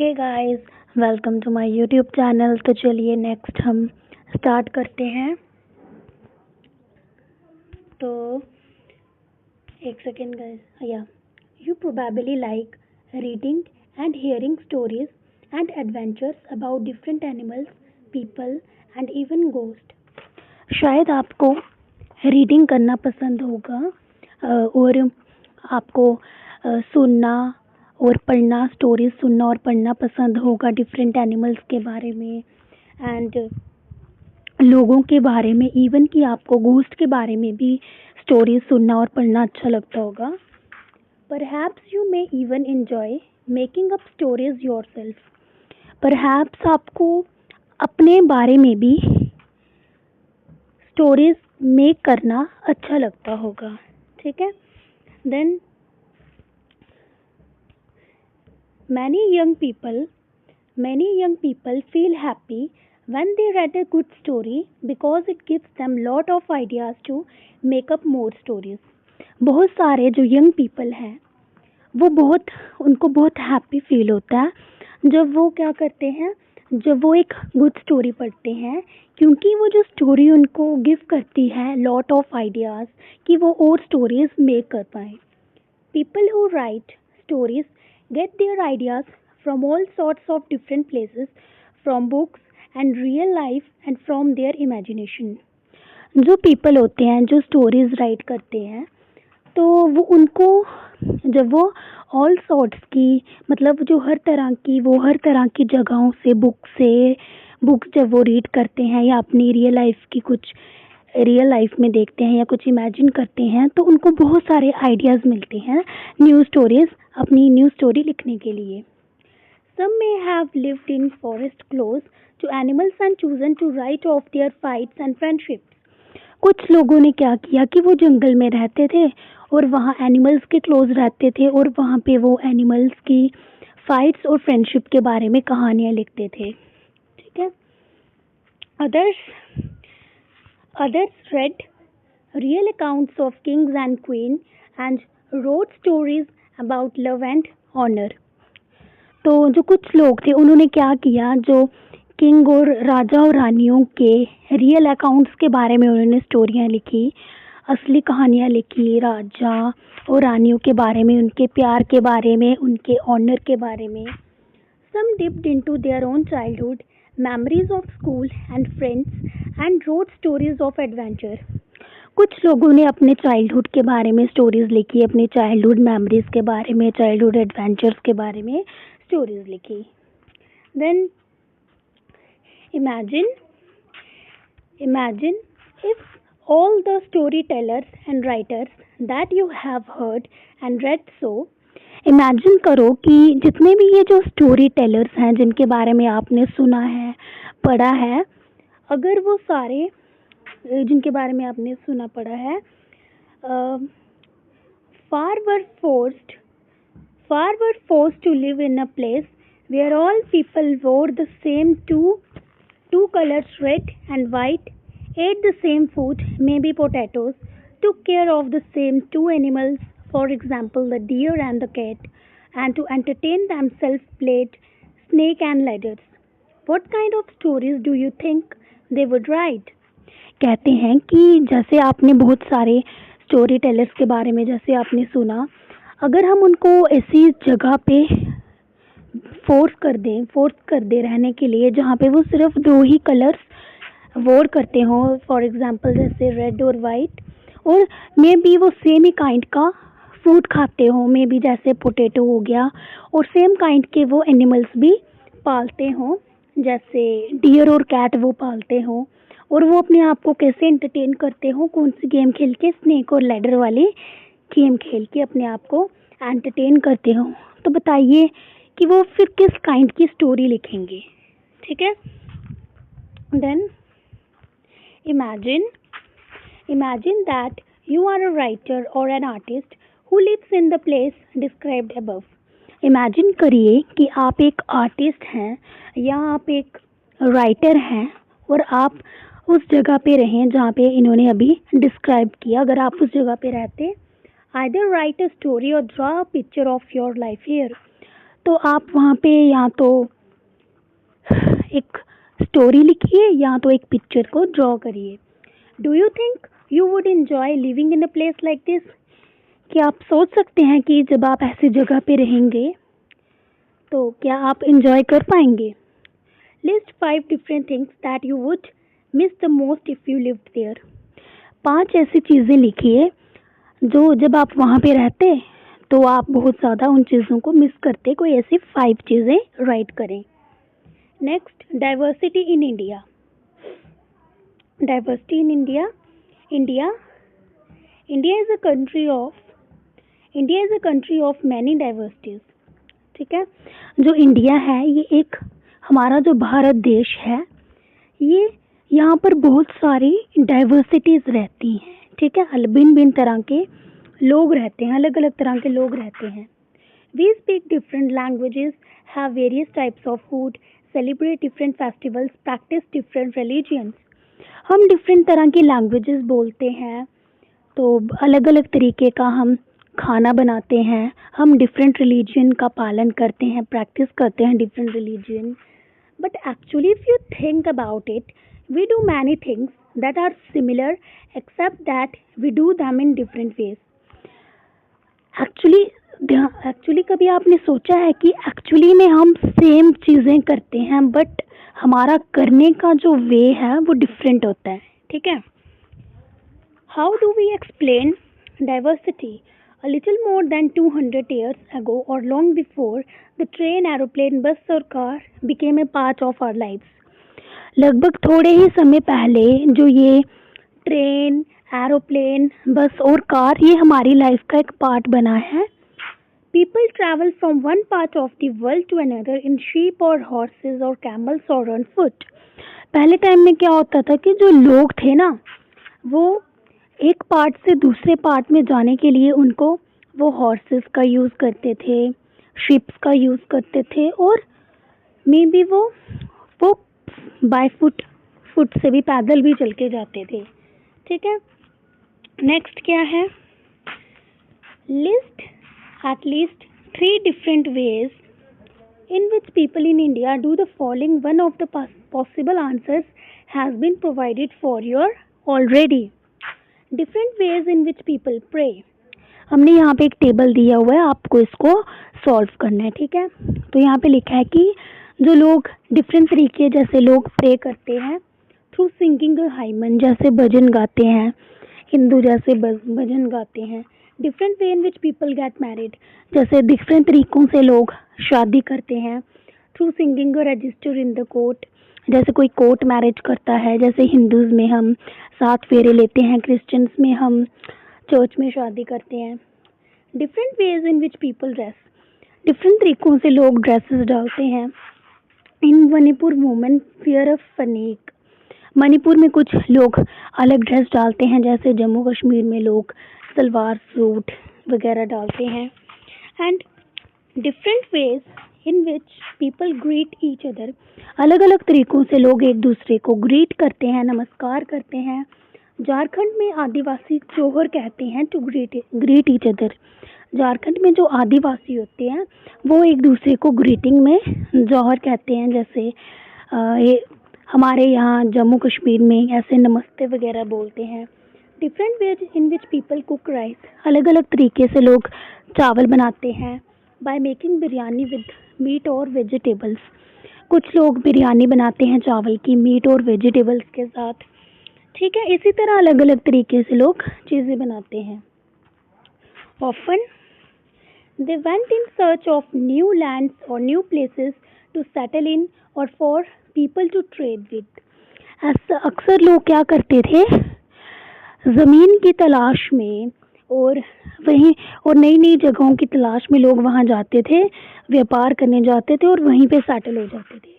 Hey guys, welcome to my YouTube channel. तो चलिए next हम स्टार्ट करते हैं। तो एक second guys, yeah you probably like reading and hearing stories and adventures about different animals, people and even ghost. शायद आपको reading करना पसंद होगा और आपको सुनना और पढ़ना, स्टोरीज सुनना और पढ़ना पसंद होगा डिफरेंट एनिमल्स के बारे में एंड लोगों के बारे में, इवन कि आपको घोस्ट के बारे में भी स्टोरीज सुनना और पढ़ना अच्छा लगता होगा। Perhaps you may even enjoy making up stories yourself. Perhaps आपको अपने बारे में भी स्टोरीज मेक करना अच्छा लगता होगा। ठीक है। Then Many young people feel happy when they read a good story because it gives them lot of ideas to make up more stories. बहुत सारे जो यंग पीपल हैं उनको बहुत हैप्पी फील होता है जब वो क्या करते हैं, जब वो एक गुड स्टोरी पढ़ते हैं, क्योंकि वो जो स्टोरी उनको गिव करती है लॉट ऑफ आइडियाज़ कि वो और स्टोरीज मेक कर पाएँ। People who write stories get their ideas from all sorts of different places, from books and real life and from their imagination. जो people होते हैं, जो stories write करते हैं, तो वो उनको जब वो all sorts की, मतलब जो हर तरह की जगहों से बुक जब वो रीड करते हैं या अपनी रियल लाइफ में देखते हैं या कुछ इमेजिन करते हैं, तो उनको बहुत सारे आइडियाज़ मिलते हैं अपनी न्यू स्टोरी लिखने के लिए। Some may have lived in forest close to animals and chosen to write of their fights and friendships. कुछ लोगों ने क्या किया कि वो जंगल में रहते थे और वहाँ एनिमल्स के क्लोज रहते थे और वहाँ पे वो एनिमल्स की फाइट्स और फ्रेंडशिप के बारे में कहानियाँ लिखते थे। ठीक है। Others read real accounts of kings and queens and wrote stories about love and honor. तो जो कुछ लोग थे उन्होंने क्या किया, जो किंग और राजा और रानियों के रियल अकाउंट्स के बारे में उन्होंने स्टोरियाँ लिखी, असली कहानियाँ लिखी राजा और रानियों के बारे में, उनके प्यार के बारे में, उनके ऑनर के बारे में। Some dipped into their own childhood memories of school and friends and wrote stories of adventure. कुछ लोगों ने अपने चाइल्डहुड के बारे में स्टोरीज लिखी, अपने चाइल्डहुड मेमोरीज के बारे में, चाइल्डहुड एडवेंचर्स के बारे में स्टोरीज लिखी। Then imagine if all the storytellers and writers that you have heard and read so, imagine करो कि जितने भी ये जो स्टोरी टेलर्स हैं जिनके बारे में आपने सुना है, पढ़ा है, अगर वो सारे जिनके बारे में आपने सुना पढ़ा है far were forced to live in a place where all people wore the same two colors, red and white, ate the same food, maybe potatoes, took care of the same two animals, for example the deer and the cat, and to entertain themselves played snake and ladders. What kind of stories do you think they would write? कहते हैं कि जैसे आपने बहुत सारे story tellers के बारे में जैसे आपने सुना, अगर हम उनको ऐसी जगह पे फोर्स कर दे रहने के लिए जहाँ पे वो सिर्फ दो ही कलर्स वोर करते हों, फॉर एग्जांपल जैसे रेड और वाइट, और मे बी वो सेम ही काइंड का फूड खाते हों, मे बी जैसे पोटैटो हो गया, और सेम काइंड के वो एनिमल्स भी पालते हों, जैसे डियर और कैट वो पालते हों, और वो अपने आप को कैसे एंटरटेन करते हो, कौन सी गेम खेल के, स्नेक और लैडर वाली गेम खेल के अपने आप को एंटरटेन करते हो। तो बताइए कि वो फिर किस काइंड की स्टोरी लिखेंगे। ठीक है। Then imagine that you are a writer or an artist who lives in the place described above. Imagine करिए कि आप एक आर्टिस्ट हैं या आप एक राइटर हैं और आप उस जगह पे रहें जहाँ पे इन्होंने अभी डिस्क्राइब किया। अगर आप उस जगह पे रहते, either write a story or draw a picture of your life here. तो तो आप वहाँ पे या तो एक स्टोरी लिखिए या तो एक पिक्चर को ड्रॉ करिए। Do you think you would enjoy living in a place like this? क्या आप सोच सकते हैं कि जब आप ऐसी जगह पे रहेंगे तो क्या आप एंजॉय कर पाएंगे? List 5 different things that you would miss the most if you lived there. 5 ऐसी चीज़ें लिखिए जो जब आप वहाँ पे रहते तो आप बहुत ज़्यादा उन चीज़ों को मिस करते। कोई ऐसी 5 चीज़ें राइट करें। Next, diversity in India. Diversity in India. India India is a country of India is a country of many diversities. ठीक है, जो इंडिया है ये एक हमारा जो भारत देश है, ये यहाँ पर बहुत सारी डाइवर्सिटीज़ रहती हैं। ठीक है, भिन्न भिन्न तरह के लोग रहते हैं, अलग अलग तरह के लोग रहते हैं। We speak different languages, have various types of food, celebrate different festivals, practice different religions. हम डिफरेंट तरह की लैंग्वेजेस बोलते हैं, तो अलग अलग तरीके का हम खाना बनाते हैं, हम डिफरेंट रिलीजन का पालन करते हैं, प्रैक्टिस करते हैं different religion. But actually if you think about it, we do many things that are similar except that we do them in different ways. Actually कभी आपने सोचा है कि एक्चुअली में हम सेम चीज़ें करते हैं बट हमारा करने का जो वे है वो डिफरेंट होता है। ठीक है, how do we explain diversity? A little more than 200 years ago or long before, the train, aeroplane, bus or car became a part of our lives. लगभग थोड़े ही समय पहले जो ये ट्रेन, एरोप्लेन, बस और कार ये हमारी लाइफ का एक पार्ट बना है। People travel from one part of the world to another in sheep or horses or camels or on foot. पहले टाइम में क्या होता था कि जो लोग थे ना, वो एक पार्ट से दूसरे पार्ट में जाने के लिए उनको वो हॉर्सेस का यूज़ करते थे, शिप्स का यूज़ करते थे, और मे बी वो बाय फुट से भी, पैदल भी चल के जाते थे। ठीक है, नेक्स्ट क्या है? List at least 3 different ways in which people in India do the following. One of the possible answers has been provided for you already. Different ways in which people pray. हमने यहाँ पे एक table दिया हुआ है, आपको इसको solve करना है। ठीक है, तो यहाँ पे लिखा है कि जो लोग डिफरेंट तरीके जैसे लोग प्रे करते हैं थ्रू सिंगिंग हाइमन, जैसे भजन गाते हैं, हिंदू जैसे भजन गाते हैं। Different way in which people get married, जैसे डिफरेंट तरीक़ों से लोग शादी करते हैं through singing register in the court, जैसे कोई कोर्ट मैरिज करता है, जैसे हिंदूज़ में हम 7 फेरे लेते हैं, क्रिश्चियंस में हम चर्च में शादी करते हैं। Different ways in which people dress, different तरीक़ों से लोग ड्रेसेस डालते हैं। इन मणिपुर वुमेन वियर अ फनीक, मणिपुर में कुछ लोग अलग ड्रेस डालते हैं, जैसे जम्मू कश्मीर में लोग सलवार सूट वगैरह डालते हैं। And different ways in which people greet each other, अलग अलग तरीक़ों से लोग एक दूसरे को ग्रीट करते हैं, नमस्कार करते हैं। झारखंड में आदिवासी जोहर कहते हैं to greet each other. Jharkhand में जो आदिवासी होते हैं वो एक दूसरे को ग्रीटिंग में जौहर कहते हैं, जैसे ये हमारे यहाँ जम्मू कश्मीर में ऐसे नमस्ते वगैरह बोलते हैं। Different ways in which people cook rice, अलग अलग तरीके से लोग चावल बनाते हैं by making biryani with meat और वेजिटेबल्स। कुछ लोग बिरयानी बनाते हैं चावल की मीट और वेजिटेबल्स के साथ। ठीक है, इसी तरह अलग अलग तरीके से लोग चीज़ें बनाते हैं। Often they went in search of new lands or new places to settle in or for people to trade with. ऐसा अक्सर लोग क्या करते थे, ज़मीन की तलाश में और नई नई जगहों की तलाश में लोग वहाँ जाते थे, व्यापार करने जाते थे और वहीं पे सेटल हो जाते थे।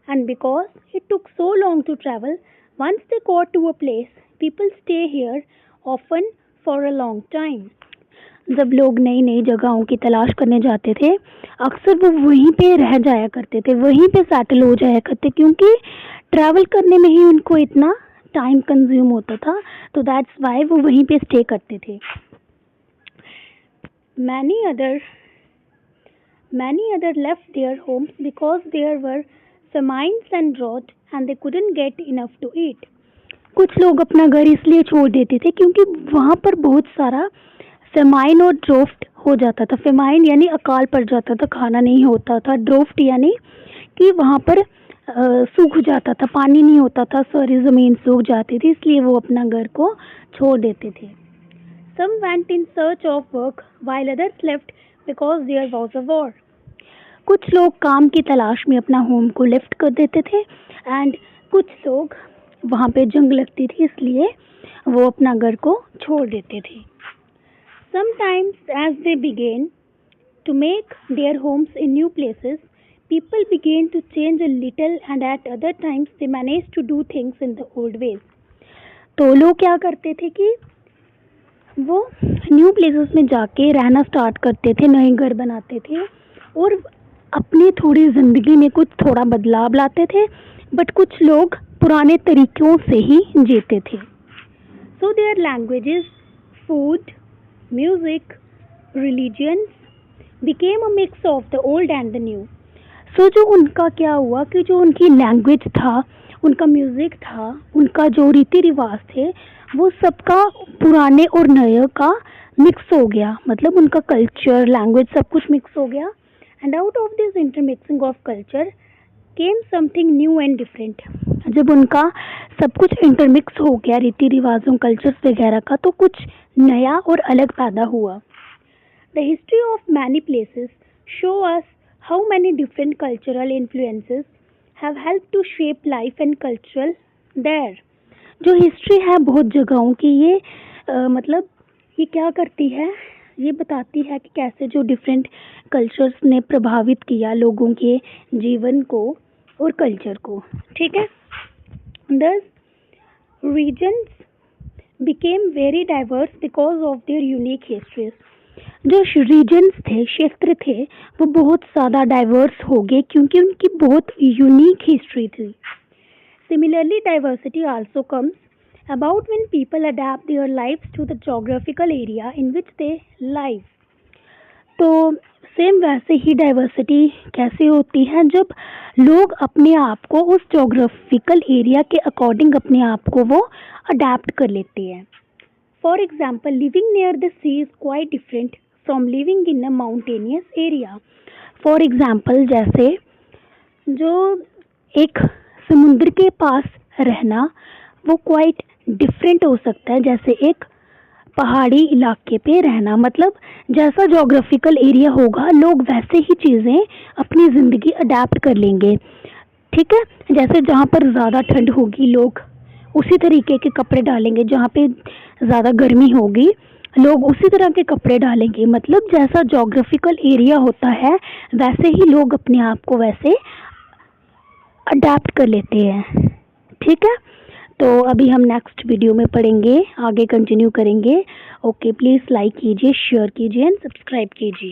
And because it took so long to travel, once they got to a place, people stay here often for a long time. जब लोग नई नई जगहों की तलाश करने जाते थे, अक्सर वो वहीं पे रह जाया करते थे, वहीं पे सेटल हो जाया करते, क्योंकि ट्रैवल करने में ही उनको इतना टाइम कंज्यूम होता था, तो दैट्स वाई वो वहीं पे स्टे करते थे। Many others left their homes because there were famines and drought and they couldn't get enough to eat. कुछ लोग अपना घर इसलिए छोड़ देते थे क्योंकि वहाँ पर बहुत सारा फेमाइन और ड्रोफ्ट हो जाता था। फेमाइन यानी अकाल पड़ जाता था, खाना नहीं होता था। ड्रोफ्ट यानी कि वहाँ पर सूख जाता था, पानी नहीं होता था, सारी ज़मीन सूख जाती थी, इसलिए वो अपना घर को छोड़ देते थे। Some went in search of work while others left because there was a war. कुछ लोग काम की तलाश में अपना होम को लेफ्ट कर देते थे एंड कुछ लोग वहाँ पे जंग लगती थी इसलिए वो अपना घर को छोड़ देते थे। Sometimes as they began to make their homes in new places, people began to change a little and at other times they managed to do things in the old ways. तो लोग क्या करते थे कि वो न्यू प्लेसेस में जाके रहना स्टार्ट करते थे, नए घर बनाते थे और अपनी थोड़ी ज़िंदगी में कुछ थोड़ा बदलाव लाते थे, बट कुछ लोग पुराने तरीक़ों से ही जीते थे। So there languages, food, music, religions became a mix of the old and the new. So जो उनका क्या हुआ कि जो उनकी लैंग्वेज था, उनका म्यूज़िक था, उनका जो रीति रिवाज थे, वो सबका पुराने और नए का मिक्स हो गया। मतलब उनका कल्चर, लैंग्वेज सब कुछ मिक्स हो गया and out of this intermixing of culture came something new and different. जब उनका सब कुछ इंटरमिक्स हो गया रीति रिवाजों, कल्चर्स वगैरह का, तो कुछ नया और अलग पैदा हुआ। The history of many places show us how many different cultural influences have help to shape life and cultural there. जो हिस्ट्री है बहुत जगहों की, ये मतलब ये क्या करती है, ये बताती है कि कैसे जो डिफरेंट कल्चर्स ने प्रभावित किया लोगों के जीवन को और कल्चर को। ठीक है। Thus, regions became very diverse because of their unique histories. जो रीजन्स थे, क्षेत्र थे, वो बहुत ज़्यादा डाइवर्स हो गए क्योंकि उनकी बहुत यूनिक हिस्ट्री थी। Similarly, diversity also comes about when people adapt their lives to the geographical area in which they live. तो सेम वैसे ही डाइवर्सिटी कैसे होती है, जब लोग अपने आप को उस जोग्राफिकल एरिया के अकॉर्डिंग अपने आप को वो अडेप्ट कर लेते हैं। For example, living near the sea is quite different from living in a mountainous area. For example, जैसे जो एक समुद्र के पास रहना वो क्वाइट डिफरेंट हो सकता है जैसे एक पहाड़ी इलाके पे रहना। मतलब जैसा जोग्राफिकल एरिया होगा, लोग वैसे ही चीज़ें अपनी ज़िंदगी अडेप्ट कर लेंगे। ठीक है। जैसे जहाँ पर ज़्यादा ठंड होगी, लोग उसी तरीके के कपड़े डालेंगे, जहाँ पे ज़्यादा गर्मी होगी लोग उसी तरह के कपड़े डालेंगे। मतलब जैसा जोग्राफिकल एरिया होता है वैसे ही लोग अपने आप को वैसे अडेप्ट कर लेते हैं। ठीक है। तो अभी हम नेक्स्ट वीडियो में पढ़ेंगे, आगे कंटिन्यू करेंगे। ओके, प्लीज़ लाइक कीजिए, शेयर कीजिए एंड सब्सक्राइब कीजिए।